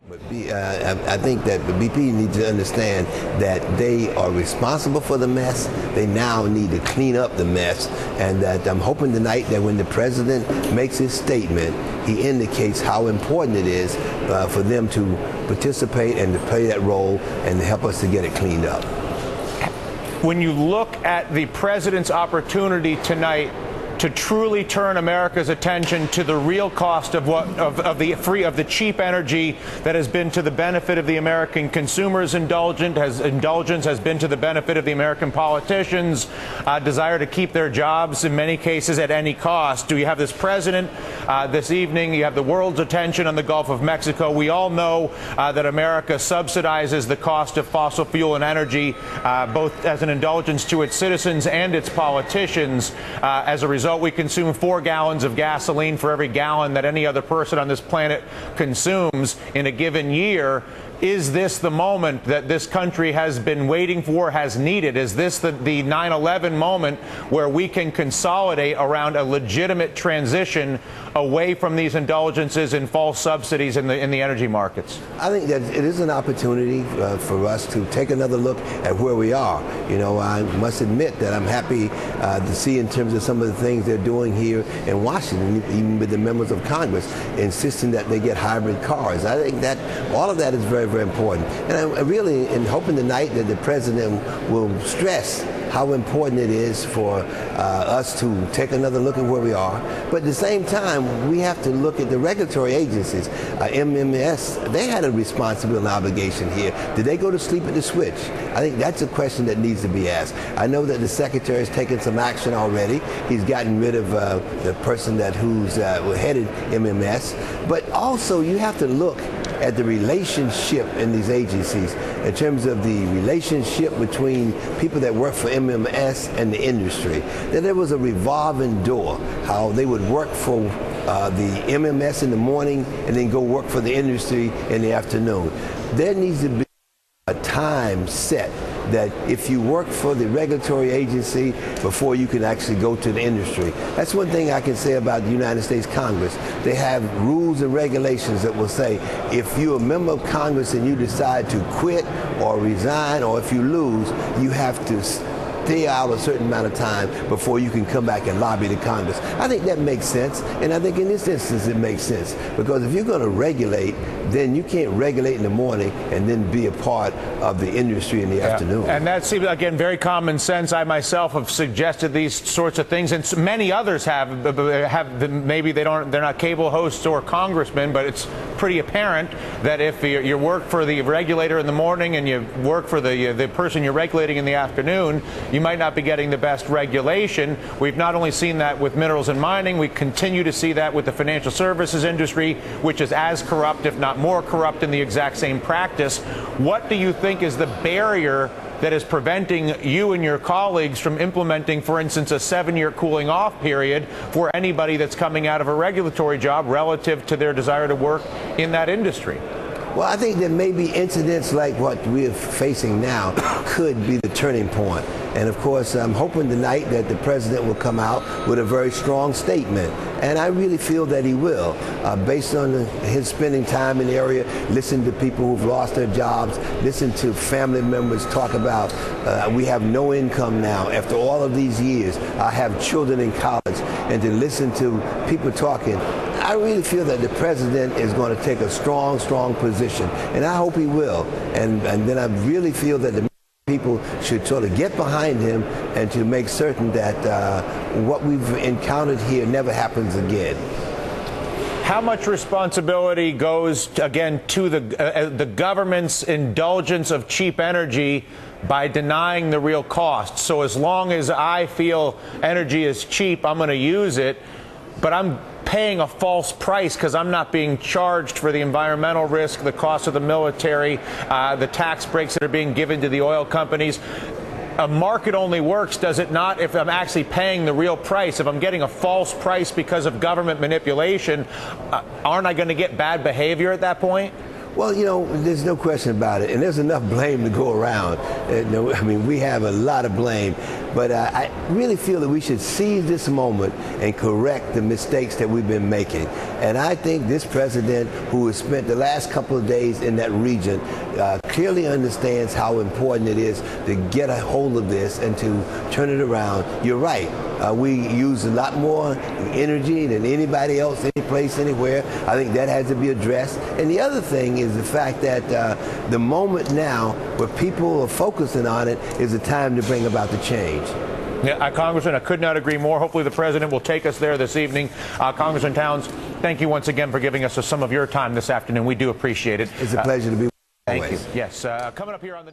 But I think that the BP needs to understand that they are responsible for the mess. They now need to clean up the mess, and that I'm hoping tonight that when the president makes his statement, he indicates how important it is for them to participate and to play that role and to help us to get it cleaned up. When you look at the president's opportunity tonight to truly turn America's attention to the real cost of the cheap energy that has been to the benefit of the American consumers, indulgence has been to the benefit of the American politicians, desire to keep their jobs in many cases at any cost. Do you have this president this evening? You have the world's attention on the Gulf of Mexico. We all know that America subsidizes the cost of fossil fuel and energy, both as an indulgence to its citizens and its politicians. As a result, we consume 4 gallons of gasoline for every gallon that any other person on this planet consumes in a given year. Is this the moment that this country has been waiting for, has needed? Is this the 9/11 moment where we can consolidate around a legitimate transition away from these indulgences and false subsidies in the energy markets? I think that it is an opportunity for us to take another look at where we are. You know, I must admit that I'm happy to see in terms of some of the things they're doing here in Washington, even with the members of Congress, insisting that they get hybrid cars. I think that all of that is very, very important. And I really am hoping tonight that the president will stress how important it is for us to take another look at where we are. But at the same time, we have to look at the regulatory agencies. MMS, they had a responsibility and obligation here. Did they go to sleep at the switch? I think that's a question that needs to be asked. I know that the secretary has taken some action already. He's gotten rid of the person who's headed MMS. But also, you have to look at the relationship in these agencies in terms of the relationship between people that work for MMS and the industry. That there was a revolving door, how they would work for the MMS in the morning and then go work for the industry in the afternoon. There needs to be a time set that if you work for the regulatory agency before you can actually go to the industry. That's one thing I can say about the United States Congress. They have rules and regulations that will say if you're a member of Congress and you decide to quit or resign, or if you lose, you have to stay out a certain amount of time before you can come back and lobby the Congress. I think that makes sense, and I think in this instance it makes sense, because if you're going to regulate, then you can't regulate in the morning and then be a part of the industry in the afternoon. And that seems, again, very common sense. I myself have suggested these sorts of things, and many others have. Maybe they're not cable hosts or congressmen, but it's pretty apparent that if you work for the regulator in the morning and you work for the person you're regulating in the afternoon, you might not be getting the best regulation. We've not only seen that with minerals and mining, we continue to see that with the financial services industry, which is as corrupt, if not more corrupt, in the exact same practice. What do you think is the barrier that is preventing you and your colleagues from implementing, for instance, a 7-year cooling off period for anybody that's coming out of a regulatory job relative to their desire to work in that industry? Well, I think that maybe incidents like what we're facing now could be the turning point. And of course, I'm hoping tonight that the president will come out with a very strong statement. And I really feel that he will, based on his spending time in the area, listen to people who've lost their jobs, listen to family members talk about, we have no income now. After all of these years, I have children in college, and to listen to people talking, I really feel that the president is going to take a strong, strong position, and I hope he will. And then I really feel that the people should sort of get behind him and to make certain that what we've encountered here never happens again. How much responsibility goes, again, to the government's indulgence of cheap energy by denying the real cost? So as long as I feel energy is cheap, I'm going to use it, but I'm paying a false price because I'm not being charged for the environmental risk, the cost of the military, the tax breaks that are being given to the oil companies. A market only works, does it not, if I'm actually paying the real price? If I'm getting a false price because of government manipulation, aren't I going to get bad behavior at that point? Well, there's no question about it, and there's enough blame to go around. I mean, we have a lot of blame, but I really feel that we should seize this moment and correct the mistakes that we've been making. And I think this president, who has spent the last couple of days in that region, clearly understands how important it is to get a hold of this and to turn it around. You're right. We use a lot more energy than anybody else, any place, anywhere. I think that has to be addressed. And the other thing is the fact that the moment now where people are focusing on it is the time to bring about the change. Yeah, Congressman, I could not agree more. Hopefully the president will take us there this evening. Congressman Towns, thank you once again for giving us some of your time this afternoon. We do appreciate it. It's a pleasure to be with you. Thank you. Yes, coming up here on the